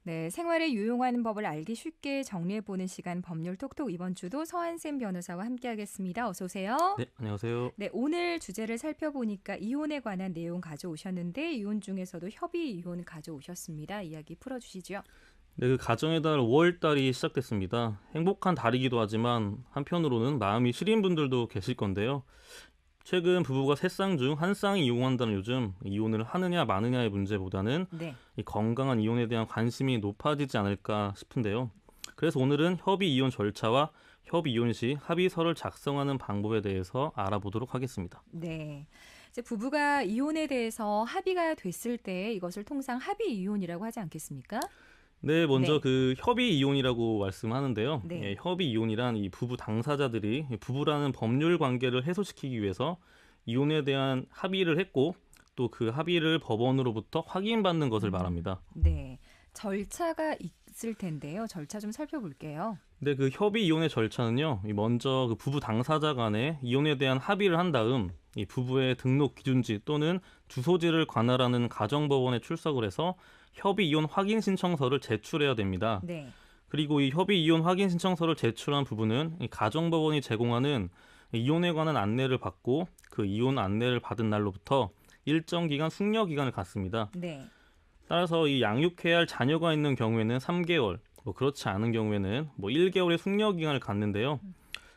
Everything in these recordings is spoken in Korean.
네, 생활에 유용한 법을 알기 쉽게 정리해보는 시간 법률 톡톡 이번 주도 서한샘 변호사와 함께하겠습니다. 어서 오세요. 네, 안녕하세요. 네, 오늘 주제를 살펴보니까 이혼에 관한 내용 가져오셨는데 이혼 중에서도 협의 이혼 가져오셨습니다. 이야기 풀어주시죠. 네, 그 가정의 달 5월 달이 시작됐습니다. 행복한 달이기도 하지만 한편으로는 마음이 시린 분들도 계실 건데요. 최근 부부가 세 쌍 중 한 쌍이 이혼한다는 요즘 이혼을 하느냐 마느냐의 문제보다는 네. 이 건강한 이혼에 대한 관심이 높아지지 않을까 싶은데요. 그래서 오늘은 협의 이혼 절차와 협의 이혼 시 합의서를 작성하는 방법에 대해서 알아보도록 하겠습니다. 네. 이제 부부가 이혼에 대해서 합의가 됐을 때 이것을 통상 합의 이혼이라고 하지 않겠습니까? 네, 먼저 네. 그 협의 이혼이라고 말씀하는데요. 네. 예, 협의 이혼이란 이 부부 당사자들이 부부라는 법률 관계를 해소시키기 위해서 이혼에 대한 합의를 했고 또 그 합의를 법원으로부터 확인받는 것을 말합니다. 네. 절차가 있을 텐데요. 절차 좀 살펴볼게요. 근데 그 협의 이혼의 절차는요, 이 먼저 그 부부 당사자 간에 이혼에 대한 합의를 한 다음 이 부부의 등록 기준지 또는 주소지를 관할하는 가정법원에 출석을 해서 협의 이혼 확인 신청서를 제출해야 됩니다. 네. 그리고 이 협의 이혼 확인 신청서를 제출한 부부는 이 가정법원이 제공하는 이혼에 관한 안내를 받고 그 이혼 안내를 받은 날로부터 일정 기간 숙려 기간을 갖습니다. 네. 따라서 이 양육해야 할 자녀가 있는 경우에는 3개월, 뭐 그렇지 않은 경우에는 뭐 1개월의 숙려 기간을 갖는데요.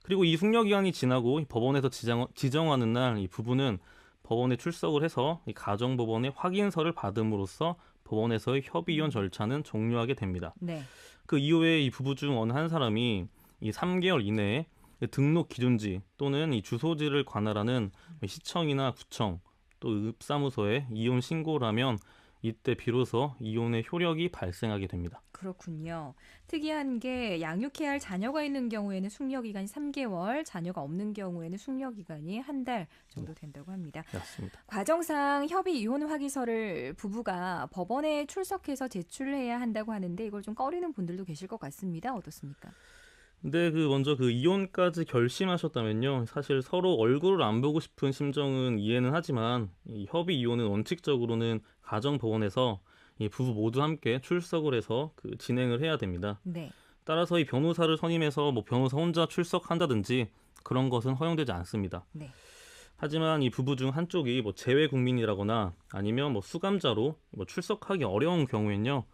그리고 이 숙려 기간이 지나고 이 법원에서 지정하는 날 이 부부는 법원에 출석을 해서 이 가정법원의 확인서를 받음으로써 법원에서의 협의 이혼 절차는 종료하게 됩니다. 네. 그 이후에 이 부부 중 어느 한 사람이 이 3개월 이내에 등록 기준지 또는 이 주소지를 관할하는 시청이나 구청 또 읍사무소에 이혼 신고를 하면 이때 비로소 이혼의 효력이 발생하게 됩니다. 그렇군요. 특이한 게 양육해야 할 자녀가 있는 경우에는 숙려 기간이 3개월, 자녀가 없는 경우에는 숙려 기간이 한 달 정도 된다고 합니다. 맞습니다. 과정상 협의 이혼 확의서를 부부가 법원에 출석해서 제출해야 한다고 하는데 이걸 좀 꺼리는 분들도 계실 것 같습니다. 어떻습니까? 근데 그 먼저 그 이혼까지 결심하셨다면요. 사실 서로 얼굴을 안 보고 싶은 심정은 이해는 하지만 이 협의 이혼은 원칙적으로는 가정법원에서 이 부부 모두 함께 출석을 해서 그 진행을 해야 됩니다. 네. 따라서 이 변호사를 선임해서 뭐 변호사 혼자 출석한다든지 그런 것은 허용되지 않습니다. 네. 하지만 이 부부 중 한쪽이 뭐 재외 국민이라거나 아니면 뭐 수감자로 뭐 출석하기 어려운 경우엔요.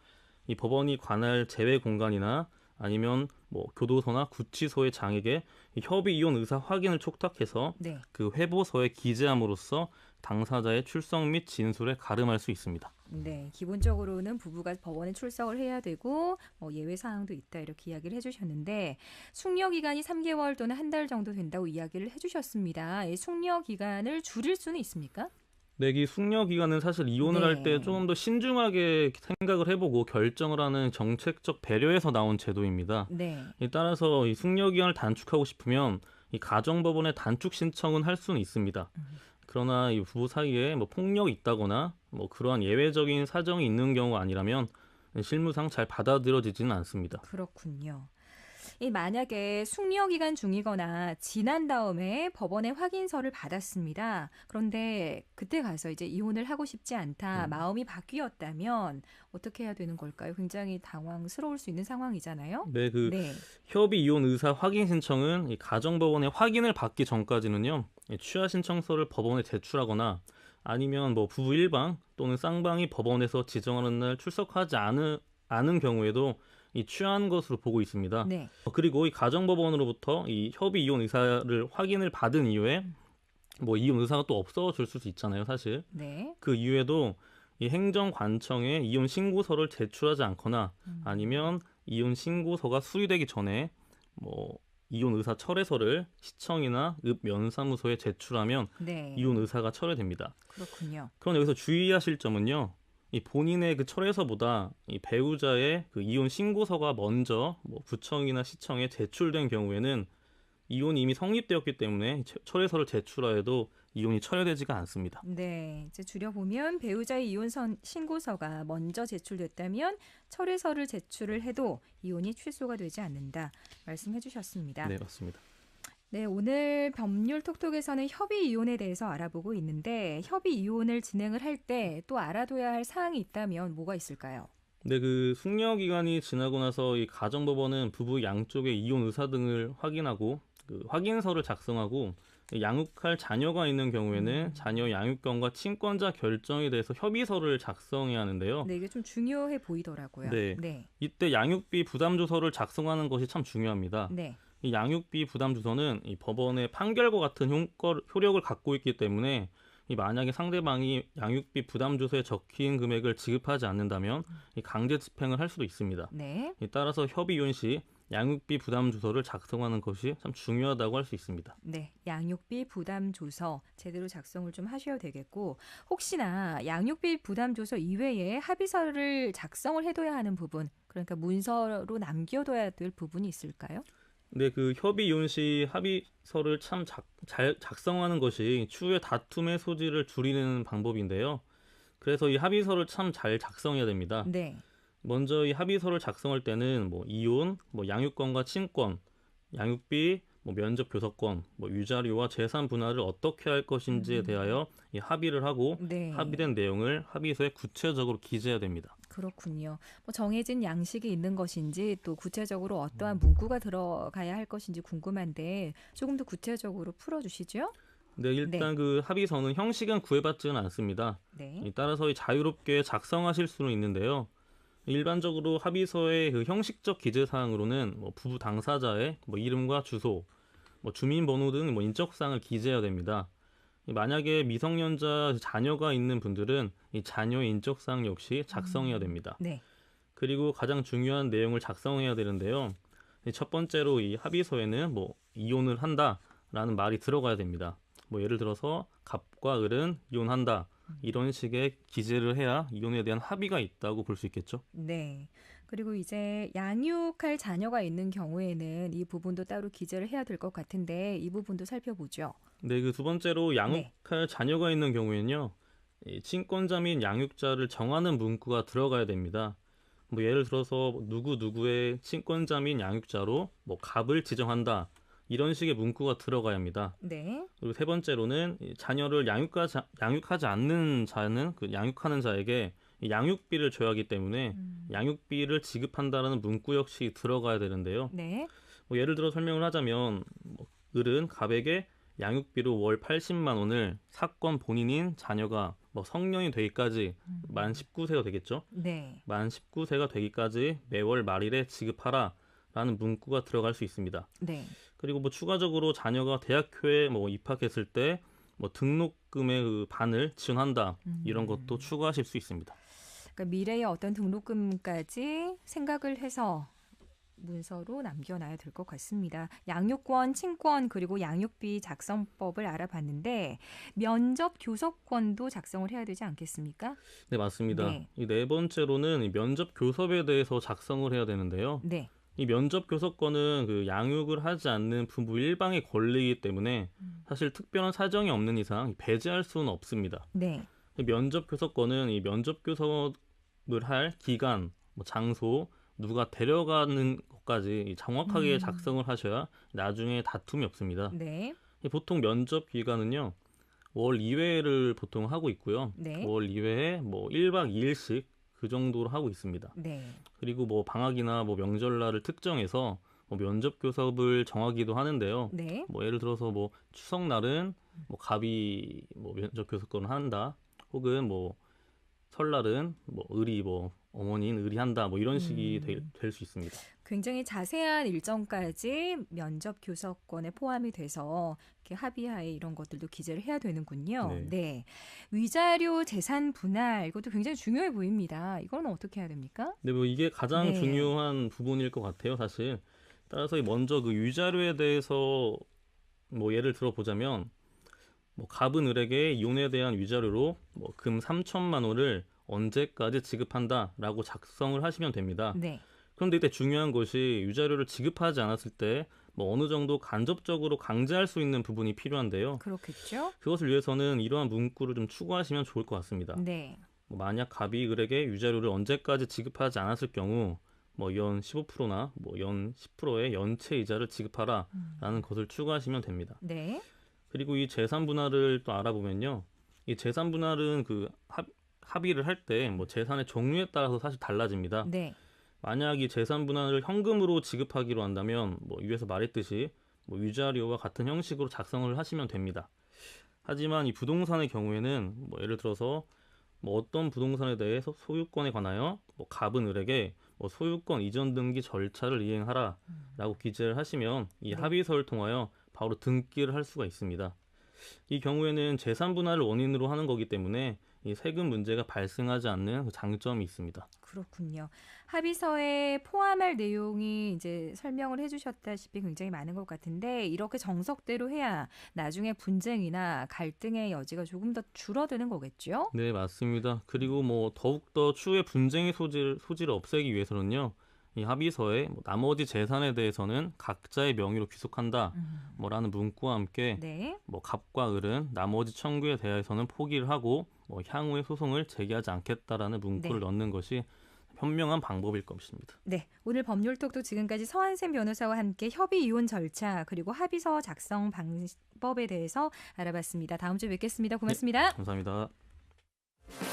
이 법원이 관할 재외 공간이나 아니면 뭐 교도소나 구치소의 장에게 이 협의 이혼 의사 확인을 촉탁해서 네. 그 회보서에 기재함으로써 당사자의 출석 및 진술에 가름할 수 있습니다. 네, 기본적으로는 부부가 법원에 출석을 해야 되고 예외 사항도 있다 이렇게 이야기를 해주셨는데 숙려 기간이 3개월 또는 한 달 정도 된다고 이야기를 해주셨습니다. 이 숙려 기간을 줄일 수는 있습니까? 네, 이 숙려 기간은 사실 이혼을 할 때 네, 조금 더 신중하게 생각을 해보고 결정을 하는 정책적 배려에서 나온 제도입니다. 네, 따라서 이 숙려 기간을 단축하고 싶으면 이 가정법원에 단축 신청은 할 수는 있습니다. 그러나 이 부부 사이에 뭐 폭력이 있다거나 뭐 그러한 예외적인 사정이 있는 경우 아니라면 실무상 잘 받아들여지지는 않습니다. 그렇군요. 이 만약에 숙려 기간 중이거나 지난 다음에 법원의 확인서를 받았습니다. 그런데 그때 가서 이제 이혼을 하고 싶지 않다, 마음이 바뀌었다면 어떻게 해야 되는 걸까요? 굉장히 당황스러울 수 있는 상황이잖아요. 네, 그 네, 협의 이혼 의사 확인 신청은 이 가정법원의 확인을 받기 전까지는요. 이 취하 신청서를 법원에 제출하거나 아니면 뭐 부부 일방 또는 쌍방이 법원에서 지정하는 날 출석하지 않은 경우에도 이 취한 것으로 보고 있습니다. 네, 그리고 이 가정법원으로부터 이 협의 이혼 의사를 확인을 받은 이후에 뭐 이혼 의사가 또 없어질 수도 있잖아요, 사실. 네. 그 이후에도 이 행정관청에 이혼 신고서를 제출하지 않거나 아니면 이혼 신고서가 수리되기 전에 뭐 이혼 의사 철회서를 시청이나 읍 면사무소에 제출하면 네, 이혼 의사가 철회됩니다. 그렇군요. 그럼 여기서 주의하실 점은요. 이 본인의 그 철회서보다 이 배우자의 그 이혼 신고서가 먼저 뭐 구청이나 시청에 제출된 경우에는 이혼이 이미 성립되었기 때문에 철회서를 제출하여도 이혼이 철회되지가 않습니다. 네, 이제 줄여보면 배우자의 신고서가 먼저 제출됐다면 철회서를 제출을 해도 이혼이 취소가 되지 않는다 말씀해 주셨습니다. 네, 맞습니다. 네, 오늘 법률 톡톡에서는 협의 이혼에 대해서 알아보고 있는데 협의 이혼을 진행을 할 때 또 알아둬야 할 사항이 있다면 뭐가 있을까요? 근데 그 숙려 기간이 지나고 나서 이 가정법원은 부부 양쪽의 이혼 의사 등을 확인하고 그 확인서를 작성하고 양육할 자녀가 있는 경우에는 자녀 양육권과 친권자 결정에 대해서 협의서를 작성해야 하는데요. 네, 이게 좀 중요해 보이더라고요. 네, 네, 이때 양육비 부담 조서를 작성하는 것이 참 중요합니다. 네, 이 양육비 부담 조서는 이 법원의 판결과 같은 효력을 갖고 있기 때문에 이 만약에 상대방이 양육비 부담 조서에 적힌 금액을 지급하지 않는다면 이 강제 집행을 할 수도 있습니다. 네. 따라서 협의 이혼 시 양육비 부담 조서를 작성하는 것이 참 중요하다고 할 수 있습니다. 네, 양육비 부담 조서 제대로 작성을 좀 하셔야 되겠고 혹시나 양육비 부담 조서 이외에 합의서를 작성을 해둬야 하는 부분, 그러니까 문서로 남겨둬야 될 부분이 있을까요? 근데 그 협의 이혼 시 합의서를 참 잘 작성하는 것이 추후의 다툼의 소지를 줄이는 방법인데요. 그래서 이 합의서를 참 잘 작성해야 됩니다. 네, 먼저 이 합의서를 작성할 때는 뭐 이혼, 뭐 양육권과 친권, 양육비, 뭐 면접 교섭권, 뭐 위자료와 재산 분할을 어떻게 할 것인지에 대하여 이 합의를 하고 네. 합의된 내용을 합의서에 구체적으로 기재해야 됩니다. 그렇군요. 뭐 정해진 양식이 있는 것인지 또 구체적으로 어떠한 문구가 들어가야 할 것인지 궁금한데 조금 더 구체적으로 풀어주시죠. 네, 일단 그 합의서는 형식은 구애받지는 않습니다. 네. 따라서 자유롭게 작성하실 수는 있는데요. 일반적으로 합의서의 그 형식적 기재 사항으로는 뭐 부부 당사자의 뭐 이름과 주소, 뭐 주민번호 등 뭐 인적사항을 기재해야 됩니다. 만약에 미성년자 자녀가 있는 분들은 이 자녀의 인적사항 역시 작성해야 됩니다. 네. 그리고 가장 중요한 내용을 작성해야 되는데요. 첫 번째로 이 합의서에는 뭐 이혼을 한다라는 말이 들어가야 됩니다. 뭐 예를 들어서 갑과 을은 이혼한다. 이런 식의 기재를 해야 이혼에 대한 합의가 있다고 볼 수 있겠죠. 네. 그리고 이제 양육할 자녀가 있는 경우에는 이 부분도 따로 기재를 해야 될 것 같은데 이 부분도 살펴보죠. 네, 그 두 번째로 양육할 자녀가 있는 경우에는요. 이 친권자 및 양육자를 정하는 문구가 들어가야 됩니다. 뭐 예를 들어서 누구누구의 친권자 및 양육자로 뭐 갑을 지정한다. 이런 식의 문구가 들어가야 합니다. 네. 그리고 세 번째로는 이 자녀를 양육하지 않는 자는 그 양육하는 자에게 이 양육비를 줘야 하기 때문에 양육비를 지급한다는 문구 역시 들어가야 되는데요. 네. 뭐 예를 들어 설명을 하자면 뭐 을은 갑에게 양육비로 월 80만 원을 사건 본인인 자녀가 뭐 성년이 되기까지 만 19세가 되겠죠. 네. 만 19세가 되기까지 매월 말일에 지급하라 라는 문구가 들어갈 수 있습니다. 네. 그리고 뭐 추가적으로 자녀가 대학교에 뭐 입학했을 때 뭐 등록금의 그 반을 지원한다 이런 것도 추가하실 수 있습니다. 그러니까 미래의 어떤 등록금까지 생각을 해서 문서로 남겨놔야 될 것 같습니다. 양육권, 친권 그리고 양육비 작성법을 알아봤는데 면접 교섭권도 작성을 해야 되지 않겠습니까? 네, 맞습니다. 네. 이 네 번째로는 이 면접 교섭에 대해서 작성을 해야 되는데요. 네. 이 면접 교섭권은 그 양육을 하지 않는 부부 일방의 권리이기 때문에 사실 특별한 사정이 없는 이상 배제할 수는 없습니다. 네. 이 면접 교섭권은 이 면접 교섭을 할 기간, 뭐 장소, 누가 데려가는 것까지 정확하게 작성을 하셔야 나중에 다툼이 없습니다. 네. 이 보통 면접 기간은요. 월 2회를 보통 하고 있고요. 네. 월 2회에 뭐 1박 2일씩 그 정도로 하고 있습니다. 네. 그리고 뭐 방학이나 뭐 명절날을 특정해서 뭐 면접 교섭을 정하기도 하는데요. 네. 뭐 예를 들어서 뭐 추석날은 뭐 갑이 뭐 면접 교섭권을 한다. 혹은 뭐 설날은 뭐 을이 뭐 어머니인 을이 한다. 뭐 이런 식이 될 수 있습니다. 굉장히 자세한 일정까지 면접 교섭권에 포함이 돼서 이렇게 합의하에 이런 것들도 기재를 해야 되는군요. 네. 네. 위자료 재산 분할 이것도 굉장히 중요해 보입니다. 이건 어떻게 해야 됩니까? 근데 뭐 이게 가장 네. 중요한 부분일 것 같아요, 사실. 따라서 먼저 그 위자료에 대해서 뭐 예를 들어 보자면 뭐 갑은 을에게 이혼에 대한 위자료로 뭐 금 3천만 원을 언제까지 지급한다라고 작성을 하시면 됩니다. 네. 그런데 이때 중요한 것이 위자료를 지급하지 않았을 때 뭐 어느 정도 간접적으로 강제할 수 있는 부분이 필요한데요. 그렇겠죠? 그것을 위해서는 이러한 문구를 좀 추가하시면 좋을 것 같습니다. 네. 뭐 만약 갑이 을에게 위자료를 언제까지 지급하지 않았을 경우 뭐 연 15%나 뭐 연 10%의 연체 이자를 지급하라라는 것을 추가하시면 됩니다. 네. 그리고 이 재산 분할을 또 알아보면요. 이 재산 분할은 그 합의를 할 때 뭐 재산의 종류에 따라서 사실 달라집니다. 네. 만약 이 재산 분할을 현금으로 지급하기로 한다면 뭐 위에서 말했듯이 뭐 위자료와 같은 형식으로 작성을 하시면 됩니다. 하지만 이 부동산의 경우에는 뭐 예를 들어서 뭐 어떤 부동산에 대해서 소유권에 관하여 뭐 갑은 을에게 뭐 소유권 이전 등기 절차를 이행하라라고 기재를 하시면 이 네. 합의서를 통하여 바로 등기를 할 수가 있습니다. 이 경우에는 재산 분할을 원인으로 하는 거기 때문에 이 세금 문제가 발생하지 않는 그 장점이 있습니다. 그렇군요. 합의서에 포함할 내용이 이제 설명을 해주셨다시피 굉장히 많은 것 같은데 이렇게 정석대로 해야 나중에 분쟁이나 갈등의 여지가 조금 더 줄어드는 거겠죠? 네, 맞습니다. 그리고 뭐 더욱더 추후에 분쟁의 소지를 없애기 위해서는요. 이 합의서에 뭐 나머지 재산에 대해서는 각자의 명의로 귀속한다. 뭐라는 문구와 함께 네. 뭐 갑과 을은 나머지 청구에 대해서는 포기를 하고 뭐 향후에 소송을 제기하지 않겠다라는 문구를 네. 넣는 것이 현명한 방법일 것입니다. 네. 오늘 법률톡도 지금까지 서한샘 변호사와 함께 협의 이혼 절차 그리고 합의서 작성 방법에 대해서 알아봤습니다. 다음 주에 뵙겠습니다. 고맙습니다. 감사합니다.